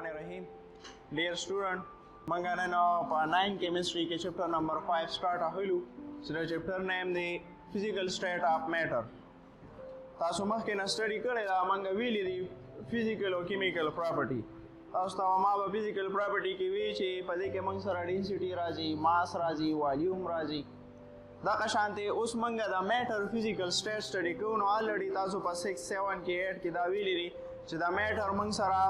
Bismillahirrahmanirrahim. Dear student, manga nano 9 chemistry ke chapter number 5 start ahulu. So chapter name the physical state of matter. Tasu makhke na study kare da manga wili di physical or chemical property. Tasu ta ma ba physical property ki wi che pade ke mang sara density raji, mass raji, volume raji. Da ka shanti us manga da matter physical state study ko no already tasu pa 6 7 ke 8 ki da wili di che da matter mang sara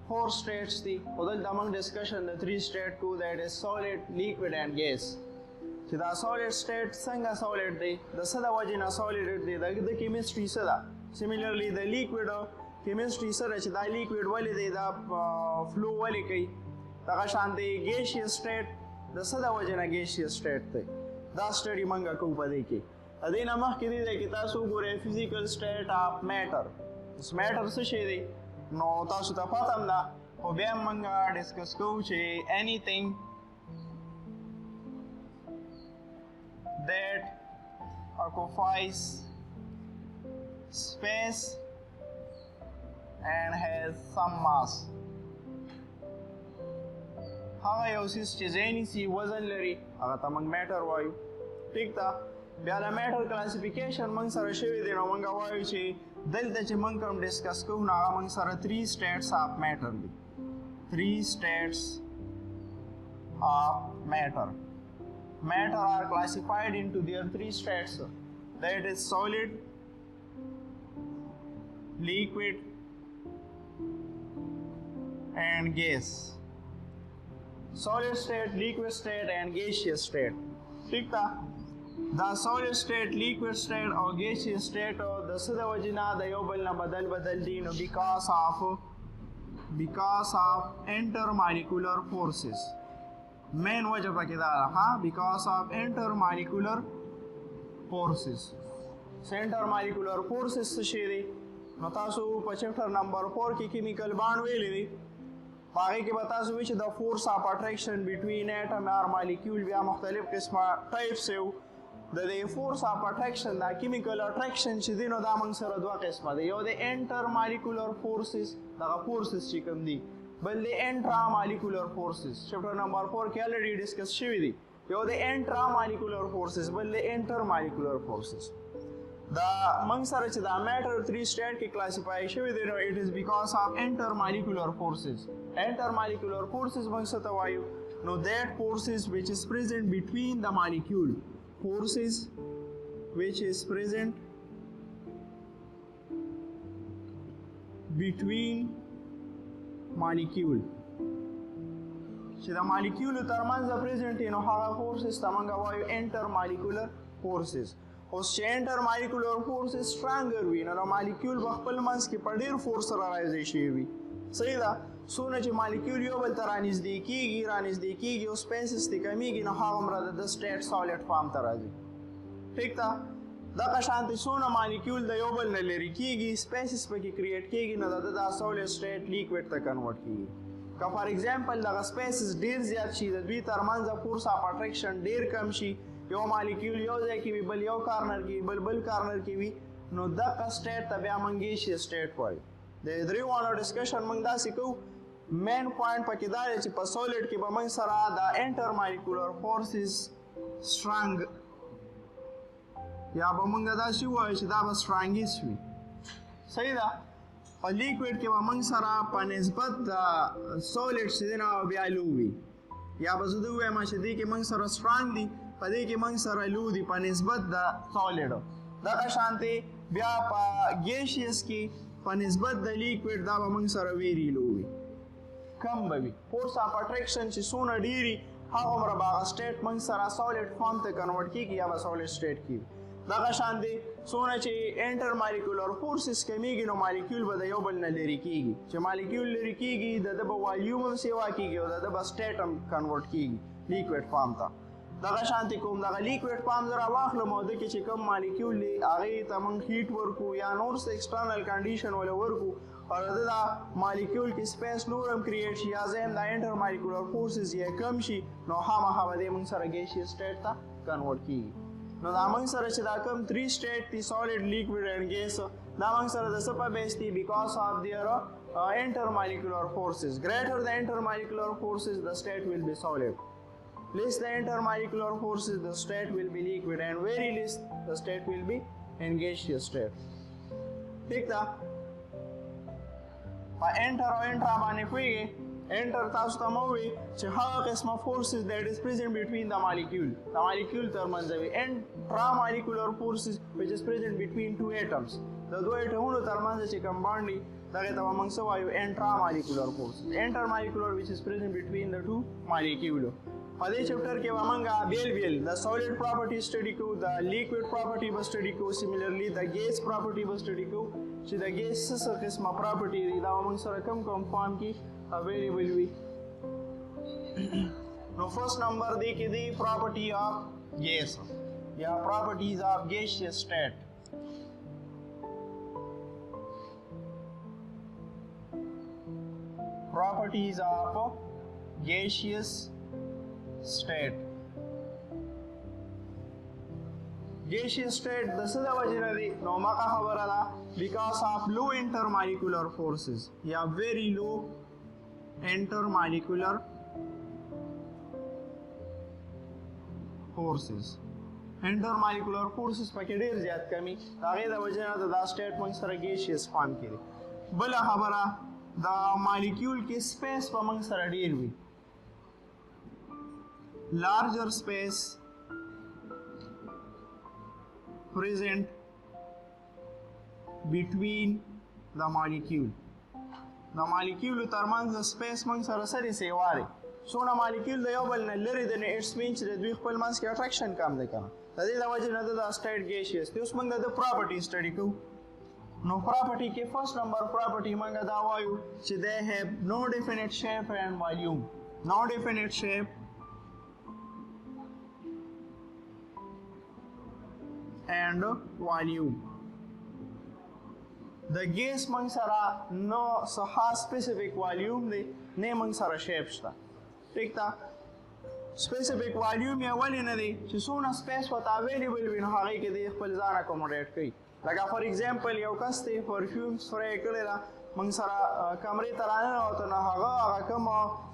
4 states thi odal damang discussion the 3 state ko that is solid, liquid and gas. Che da solid state sanga solid di the sada wajina solid di the chemistry sada. Similarly the liquid chemistry sada che da liquid wali di da flow wali kai da ka shanti gaseous state the sada wajina gaseous state thi da study manga ko pade ki adina mah ki di ki tasu gore physical state of matter. This matter se she di no tasu ta patam da o bia manga discuss ko che anything that occupies space and has some mass. هغه یو سیس چې ځینې سي وزن لري هغه ته موږ میټر وایو. ټیک ده، بیا د میټر کلاسیفیکیشن موږ سره شوی دی نو موږ وایو چې دلته چې موږ کوم ډسکس کوو نو هغه موږ سره 3 states of matter دي. 3 states of matter. Matter are classified into their 3 states. That is solid, liquid and gas. Solid state, liquid state and gaseous state. ठीक था? The solid state, liquid state or gaseous state or the sada wajina the yobal na badal di no because of intermolecular forces. Main wajah pa kita ha because of intermolecular forces. So intermolecular forces se shiri no tasu pa chapter number 4 ki chemical bond weli di باقی کې به تاسو وایئ چې د فورس اف اټریکشن بټوین اټم اور مالیکول بیا مختلف قسمه ټایپس یو د دې فورس اف اټریکشن دا کیمیکل اټریکشن چې دی نو دا موږ سره دوه قسمه دی. یو د انټر مالیکولر فورسز دغه فورسز چې کوم دي، بل د انټرا مالیکولر فورسز چپټر نمبر 4 کې الریډي ډسکس شوی دی. یو د انټرا مالیکولر فورسز بل د انټر مالیکولر فورسز. دا موږ سره چې دا میټر 3 سټیټ کې کلاسیفای شوی دی نو اټ از بیکاز اف انټرمالیکولر فورسز. Intermolecular forces موږ څه ته وایو؟ نو that forces which is present between the molecule. Forces which is present between molecule. چې د مالیکول ترمنځ پریزنټ نو هغه فورسز ته موږ وایو انټرمالیکولر فورسز. اوس چې انټرمالیکولر فورسز سټرانګر وي نو د مالیکول په خپل منځ کې په ډېر فورس سره راځي شي وي. صحیح ده؟ څونه چې مالیکول یو بل ته رانږدې کېږي او سپیسز ته کمیږي نو هغومره د سټیټ سالډ فارم ته راځي. ټیک ده؟ دغه شانتې څونه مالیکول د یو بل نه لرې کېږي سپیسز پکې کریټ کېږي نو د دا سالډ سټیټ لیکوډ ته کنورټ کېږي. که فار ایگزامپل دغه سپیسز ډېر زیات شي د دوی ترمنځ فورس اف اټریکشن ډېر کم شي، یو مالیکول یو ځای کې وي بل یو کارنر کې وي بل کارنر کې وي نو دغه سټیټ ته بیا موږ ګیسیس سټیټ وایو. د دریوانو ډسکشن موږ داسې کوو مین پوینټ پکې دا دی چې په سولډ کې به موږ سره د انټرمالیکولر فورسز سټرانګ یا به موږ داسې ووایو چې دا به سټرانګیس وي. صحیح ده؟ په لیکوډ کې به موږ سره په نسبت د سولډ چې دی نه بیا لو وي، یا به زه ووایم چې دې کې موږ سره سټرانګ دي په دې کې موږ سره لو دي په نسبت د سولډ. دغه شانتې بیا په ګیسیس کې په نسبت د لیکوډ دا به موږ سره ویری لو وي، کم به وي. فورس اف اټریکشن چې څونه ډېري هغومره به هغه سټیټ موږ سره سالډ فارم ته کنورټ کېږي یا به سالډ سټیټ کېږي. دغه شانتې څونه چې انټرمالیکولر فورسز کمیږي نو مالیکول به د یو بل نه لرې کېږي. چې مالیکول لرې کېږي د ده به والیوم هم سیوا کېږي او د ده به سټیټ هم کنورټ کېږي لیکوډ فارم ته. دغه شانتې کوم دغه لیکوډ فارم زه راواخلم او ده کې چې کوم مالیکول دی هغې ته موږ هیټ ورکو یا نور څه ایکسټرنل کنډیشن وله ورکو او د ده دا مالیکول کې سپیس نور هم کریټ شي یا ځین د انټرمالیکولر فورسز یې کم شي نو خامخا به دی موږ سره ګیسیس سټیټ ته کنورټ کېږي. نو دا موږ سره چې دا کوم 3 سټیټ دي سالډ، لیکوډ اینډ ګیس دا موږ سره د څه په بیس دي because of their intermolecular forces. Greater the intermolecular forces, the state will be solid. Less the intermolecular forces, the state will be liquid, and very less the state will be in gaseous state. ٹھیک ده په انټر او انټرا باندې کوي انټر تاسو ته مو وي چې هغه قسمه forces that is present between the molecule ترمنځ وي intramolecular forces which is present between two atoms د دوه اټمونو ترمنځ چې کوم باند دي دغه ته موږ څه وایو intramolecular forces intermolecular which is present between the two molecules په دې چپټر کې به موږ بیل د سالډ پراپرټي سټډي کوو د لیکوډ پراپرټي به سټډي کوو سیملرلی د ګیس پراپرټي به سټډي کوو چې د ګیس څه قسمه پراپرټي دي دا موږ سره کوم فارم کې اویلیبل وي نو فرست نمبر دی کې دی پراپرټي اف ګیس یا پراپرټیز اف ګیسیس سټیټ properties of gaseous state. Gaseous state د څه د وجې نه دی نو ماقه خبره ده because of low intermolecular forces یا very low intermolecular forces پکې ډېر زیات کمی هغې د وجې نه د دا سټیټ موږ سره gaseous فارم کې دی بله خبره دا مالیکیول کې سپیس په موږ سره ډېر وي larger space present between the molecule ترمنځ د سپیس موږ سره سره سیواري څونه مالیکیول د یو بل نه لرې دی نو اټس مین چې د دوی خپل منځ کې اټراکشن کم دی که نه د دې د وجې نه دا سټیټ ګیسیس دی اوس موږ د پراپرټي سټډي کوو نو پراپرټي کې فرست نمبر پراپرټي موږ دا وایو چې they have no definite shape and volume د ګیس موږ سره نو څه سپیسیفیک والیوم دی نه موږ سره شیپ شته ټیک ده سپیسیفیک والیوم یې ولې نه دی چې څونه سپیس ورته اویلیبل وي نو هغې کې دی خپل ځان اکوموډیټ کوي لکه فار ایگزامپل یو کس دی پرفیوم سپری کړې ده موږ سره کمرې ته راننوته نو هغه کوم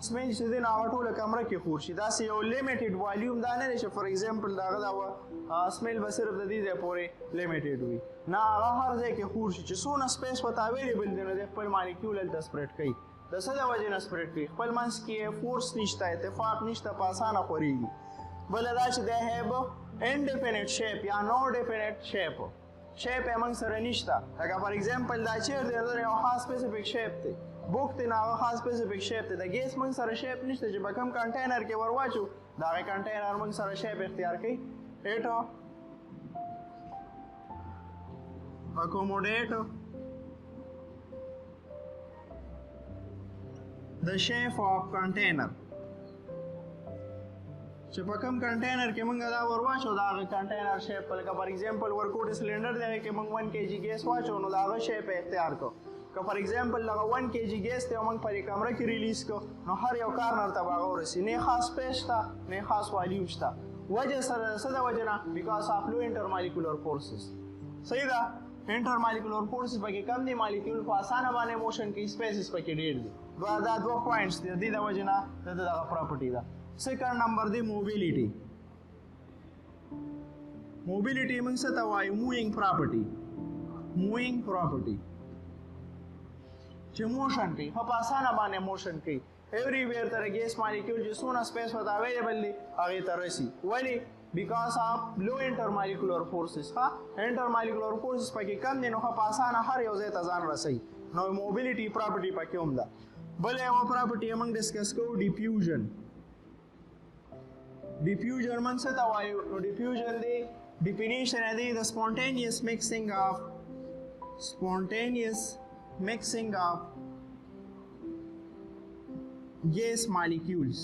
سمیل چې دی نو هغه ټوله کمره کې خور شي داسې یو لیمیټډ والیوم دا نه دی چې فار ایگزامپل د هغه دا سمیل به صرف د دې ځای پورې لیمیټډ وي نه هغه هر ځای کې خور شي چې څونه سپیس ورته اویلیبل دی نو دی خپل مالیکیول هلته سپریډ کوي د څه د وجې نه سپریډ کوي خپل منځ کې فورس نشته اتفاق نشته په اسانه خورېږي بله دا چې دی هیب انډیفینټ شیپ یا نو ډیفینټ شیپ شیپ یې موږ سره نشته لکه فار ایگزامپل دا چیر دی دا یو خاص سپیسیفیک شیپ دی بوک دی نو هغه خاص سپیسیفیک شیپ دی د ګیس موږ سره شیپ نشته چې په کوم کنټینر کې ور واچو د هغې کنټینر موږ سره شیپ اختیار کوي ایټو accommodate the shape of container چې په کوم کنټینر کې موږ دا ور واچو د هغه کنټینر شیپ لکه فار ایگزامپل ورکوټ سلنډر دی هغې کې موږ 1 kg ګیس واچو نو د هغه شیپ اختیار کړو که فار ایگزامپل دغه 1 kg ګیس دی او موږ په دې کمره کې ریلیز کړو نو هر یو کارنر ته به هغه ورسي نه خاص سپیس شته نه خاص والیوم شته وجه سره څه د وجې نه بیکاز آف لو انټرمالیکولر فورسز صحیح ده انټرمالیکولر فورسز پکې کم دي مالیکیول په اسانه باندې موشن کوي سپیسز پکې ډېر دي دا دوه پوینټس دي د دې د وجې نه د دغه پراپرټي ده سیکنډ نمبر دی موبیلیټي موږ څه ته وایو مووینګ پراپرټي چې موشن کوي په اسانه باندې موشن کوي ایوریویر ته د ګیس مالیکیول چې څونه سپیس ورته اویلیبل دی هغې ته رسي ولې because of low intermolecular forces intermolecular forces پکې کم دي نو په اسانه هر یو ځای ته ځان رسوي نو موبیلیټي پراپرټي پکې هم ده بل یوه پراپرټي موږ ډسکس کوو ډیفیوژن موږ څه ته وایو نو ډیفیوژن دی ډیفینیشن یې دی د spontaneous mixing of gas molecules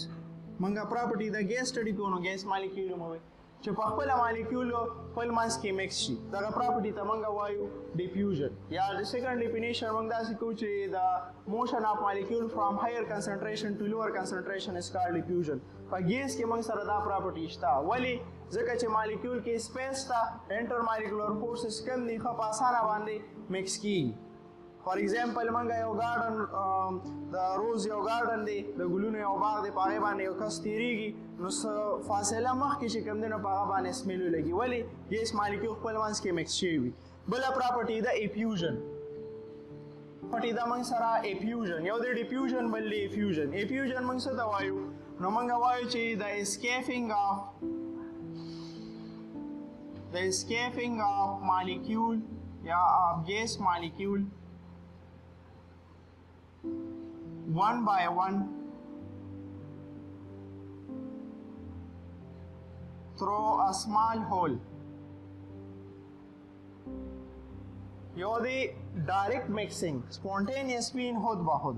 موږ پراپرټي د ګیس سټډي کوو نو ګیس مالیکیول مو وایي چې په خپله مالیکیول خپل منځ کې مکس شي دغه پراپرټي ته موږ وایو ډیفیوژن یا د سیکنډ ډیفینیشن موږ داسې کوو چې د موشن اف مالیکیول فرام هایر کنسنټریشن ټو لوور کنسنټریشن از کالډ ډیفیوژن په ګیس کې موږ سره دا پراپرټي شته ولې ځکه چې مالیکول کې سپیس ته انټر مالیکولر فورسز کم دي ښه په اسانه باندې مکس کیږي. فار ایگزامپل منګه یو ګارډن د روز یو ګارډن دی د ګلونو یو باغ دی په هغې باندې یو کس تېرېږي نو څه فاصله مخکې چې کوم دی نو په هغه باندې سمیل ولګي ولې ګیس مالیکول خپل منځ کې مکس شوي وي. بله پراپرټي ده ایفیوژن. پټي دا موږ سره ایفیوژن یو د ډیفیوژن بل دی ایفیوژن. ایفیوژن موږ څه ته وایو نو موږ وایو چې the escaping of molecule یا of gas molecule one by one through a small hole. یو دی ډایرکټ میکسینګ سپونټینیس وین خود به خود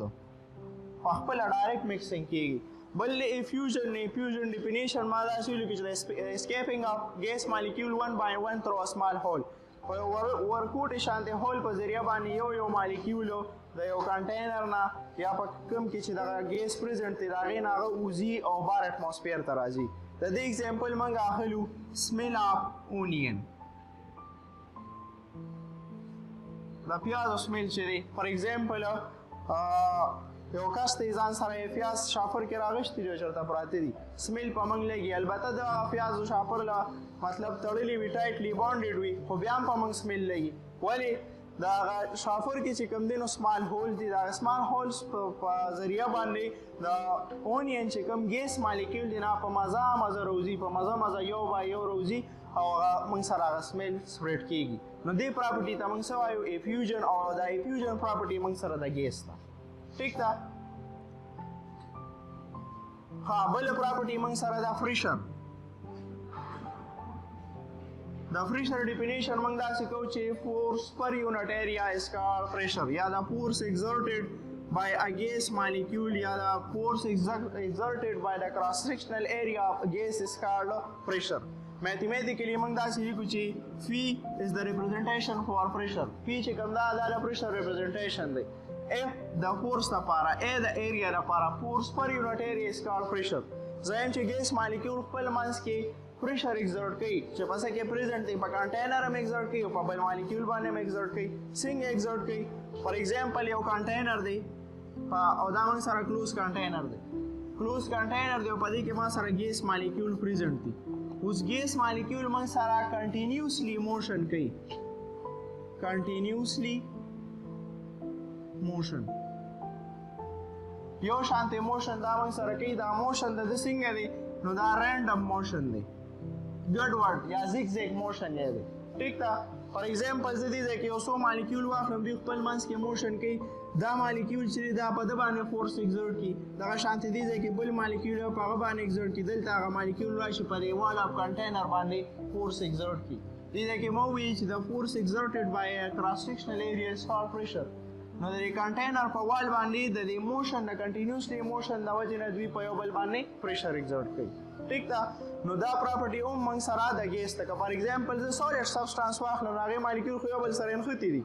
په خپله ډایرکټ میکسینګ کېږي. بل د ایفیوژن ډیفینیشن ما داسې ولیکو چې د اسکیپینګ اف ګیس مالیکول ون بای ون تھرو ا سمال هول په یو ورکوټې شانتې هول په ذریعه باندې یو مالیکولو د یو کنټینر نه یا په کوم کې چې دغه ګیس پریزنټ دی د هغې نه هغه وځي او بار اټماسفیر ته راځي. د دې اګزامپل موږ اخلو سمیل اف اونین. د پیازو سمیل چې دی فار ایگزامپل یو کس دی ځان سره یې پیاز شافر کې راغشتي دی چېرته پراته دي سمیل په موږ لګي. البته د پیازو شافر له مطلب تړلي وي ټایټلی بانډډ وي خو بیا هم په موږ سمیل لګي. ولې د هغه شافر کې چې کوم دی نو سمال هول دي د هغه سمال هولز په ذریعه باندې د اونین چې کوم ګیس مالیکول دی نه په مزه راوځي په مزه یو با یو راوځي او هغه موږ سره هغه سمیل سپریډ کېږي. نو دې پراپرټي ته موږ څه وایو ایفیوژن او د ایفیوژن پراپرټي موږ سره د ګیس ده. ٹھیک ده. ها بله پراپرټي موږ سره د فریشر. د فریشر ډیفینیشن موږ داسې کوو چې فورس پر یونټ ایریا از کالډ پریشر یا د فورس ایگزرټډ by a gas molecule یا the force exerted by the cross sectional area of a gas is called pressure. Mathematically موږ داسې لیکو چې phi is the representation for pressure. phi چې کوم دا د pressure representation دی. F د force لپاره A د area لپاره force per unit area is called pressure. ځایم چې ګیس مالیکول خپل منځ کې پریشر ایگزرټ کوي چې پسې کې پریزنټ دی په کنټینر هم ایگزرټ کوي او په بل مالیکول باندې هم ایگزرټ کوي. څنګه ایگزرټ کوي؟ فار ایگزامپل یو کنټینر دی او دا موږ سره کلوز کنټینر دی او په دې کې ما سره ګیس مالیکول پریزنټ دی. اوس ګیس مالیکول موږ سره کنټینیوسلی موشن کوي. کنټینیوسلی موشن یو شانتې موشن دا موږ سره کوي. دا موشن د څنګه دی نو دا رینډم موشن دی ګډوډ یا زیګ زیګ موشن یې دی. ٹھیک ده. فار ایگزامپل زه دې ځای کې یو څو مالیکول واخلم دوی خپل منځ کې موشن کوي. دا مالیکول چې دا په ده باندې فورس ایگزرټ کړي دغه شانتې دې ځای کې بل مالیکول په هغه باندې ایگزرټ کړي دلته هغه مالیکول راشي په دیوال اف کنټینر باندې فورس ایگزرټ کړي. دې ځای کې مو وایي چې د فورس ایگزرټډ بای ا کراس سیکشنل ایریا از کالډ پریشر. نو د کنټینر په وال باندې د دې موشن د کنټینیوسلی موشن د وجې نه دوی په یو بل باندې پریشر ایگزرټ کوي. ٹھیک ده. نو دا پراپرټي هم موږ سره د ګیس ته فار ایگزامپل زه سالډ سبسټانس واخلم هغې مالیکول خو یو بل سره نښتي دي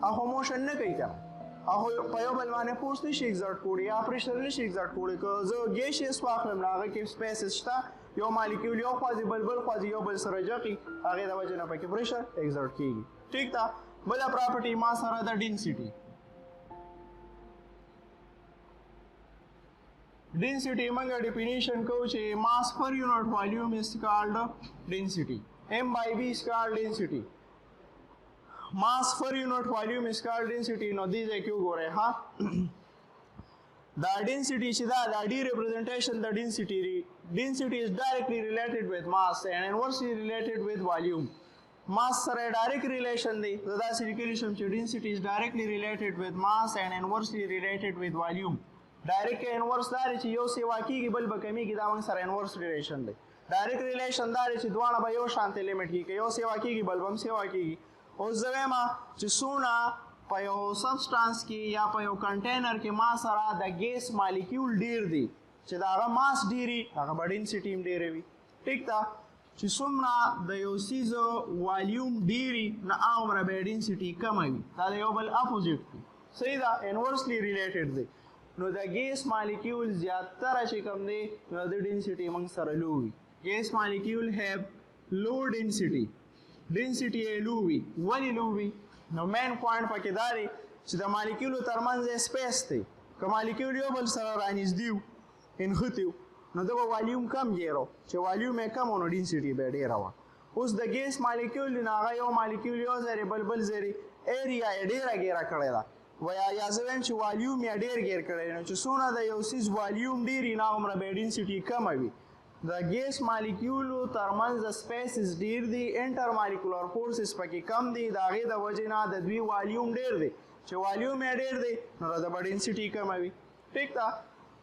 هغه موشن نه کوي که هغه په یو بل باندې فورس نشي ایگزرټ کولی یا پریشر نشي ایگزرټ کولی. که زه ګیشیس واخلم نو هغه کې سپیسز شته یو مالیکول یو خوا ځي بل خوا یو بل سره جقي هغې د وجې نه پکې پریشر ایگزرټ کېږي. ٹھیک ده. بله پراپرټي ما سره د ډینسټي. Density موږ ډیفینیشن کوو چې mass per unit volume is called density. M by V is called density. Mass per unit volume is called density. نو دې ځای کې وګورئ ها دا density چې دا D representation the density. Density is directly related with mass and inversely related with volume. Mass سره direct relation دی. زه داسې لیکلی شم چې density is directly related with mass and inversely related with volume. ډایرکټ انورس دا دی چې یو سیوا کېږي بل به کمیږي دا موږ سره انورس ریلیشن دی. ډایرکټ ریلیشن دا دی چې دواړه به یو شانتې لیمټ کېږي که یو سیوا کېږي بل به هم سیوا کېږي. اوس زه وایم چې څونه په یو سبسټانس کې یا په یو کنټینر کې ما سره د ګیس مالیکول ډیر دی چې د هغه ماس ډیر وي هغه به ډینسټي هم ډیره وي. ټیک ده. چې څومره د یو څیز والیوم ډیر وي نو هغومره به یې ډینسټي کمه وي. دا د یو بل اپوزیټ دی. صحیح ده. انورسلی ریلیټډ دی. نو د ګیس مالیکول زیاتره چې کوم دی نو د ډینسټي موږ سره لو وي. ګیس مالیکول have لو ډینسټي ډینسټي یې لو وي ولې لو وي نو مین پوینټ پکې دا دی چې د مالیکولو ترمنځ سپیس دی که مالیکول یو بل سره رانږدې وو انښتي وو نو د به والیوم کم جیرو چې والیوم یې کم و نو ډینسټي به یې ډېره وه اوس د ګیس مالیکول دی نو هغه یو مالیکول یو ځرې بل ځرې ایریا یې ډېره ګیره کړې ده یا زه وایم چې والیوم یې ډېر ګیر کړی نو چې څونه د یو څیز والیوم ډېر وي نو هغومره به یې ډینسټي کمه وي د ګیس مالیکولو ترمنځ د سپیسز ډېر دي انټر مالیکولر فورسز پکې کم دي د هغې د وجې نه د دوی والیوم ډېر دی چې والیوم یې ډېر دی نو د به ډینسټي کمه وي ټیک ده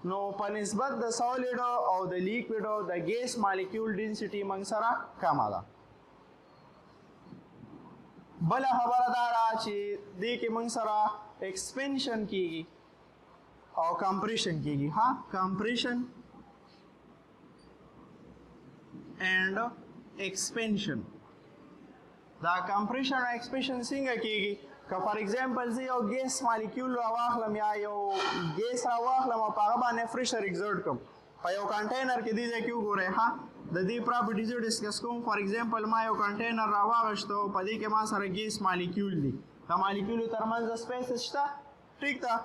نو په نسبت د سالیډو او د لیکویډو د ګیس مالیکول ډینسټي موږ سره کمه ده بله خبره دا ده چې دې کې موږ سره ایکسپینشن کیږي او کمپریشن کیږي ها کمپریشن اینڈ ایکسپینشن دا کمپریشن او ایکسپینشن څنګه کیږي که فار ایگزامپل زه یو ګیس مالیکول راواخلم یا یو ګیس راواخلم او په هغه باندې پریشر ایگزرټ کړم په یو کنټینر کې دې ځای کې وګورئ ها د دې پراپرټیز ډسکس کوم فار ایگزامپل ما یو کنټینر راواغشتو په دې کې ما سره ګیس مالیکول دی د مالیکولو ترمنځ سپیس شته ټیک ده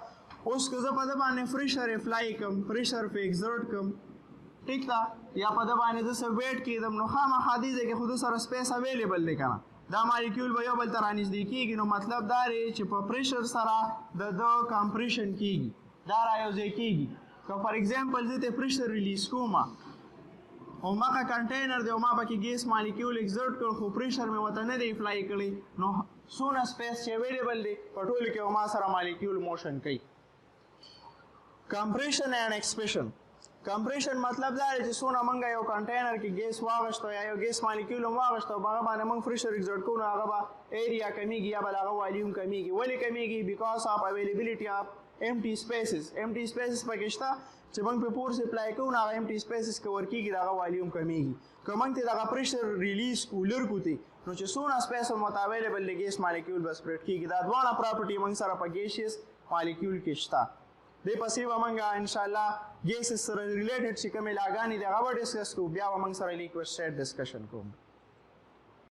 اوس که زه په ده باندې پریشر اپلای کړم پریشر پې ایگزرټ کړم ټیک ده یا په ده باندې زه څه ویټ کېدم نو خامخا دې ځای کې خو ده سره سپیس اویلیبل دی که نه دا مالیکول به یو بل ته رانږدې کېږي نو مطلب دا دی چې په پریشر سره د ده کمپریشن کېږي دا رایوځای کېږي که فار ایگزامپل زه ته پریشر ریلیز کوم هماغه کنټینر دی او ما پکې ګیس مالیکول ایگزرټ کړ خو پریشر مې ورته نه دی اپلای کړی نو څونه سپیس چې اویلیبل دی په ټولو کې ما سره مالیکول موشن کوي کمپریشن اینډ ایکسپینشن کمپریشن مطلب دا دی چې څونه موږ یو کنټینر کې ګیس واغشتو یا یو ګیس مالیکول هم واغشتو په هغه باندې موږ پریشر ایگزرټ کوو نو هغه به ایریا کمیږي یا به د هغه والیوم کمیږي ولې کمیږي بیکاز آف اویلیبلیټي آف empty spaces پکې شته چې موږ په فورس اپلای کوو نو هغه empty spaces کور کېږي د هغه والیوم کمیږي که موږ ته دغه پریشر ریلیز کولر کوتي نو چې څونه سپیس ورته اویلیبل دی ګیس مالیکول به سپریډ کېږي دا دواړه پراپرټي موږ سره په ګیسیس مالیکول کې شته دې پسې به موږ انشاءالله ګیسز سره ریلیټډ چې کومې لاګانې دي هغه به ډسکس کوو بیا به موږ سره لیکوډ سټیټ ډسکشن کوو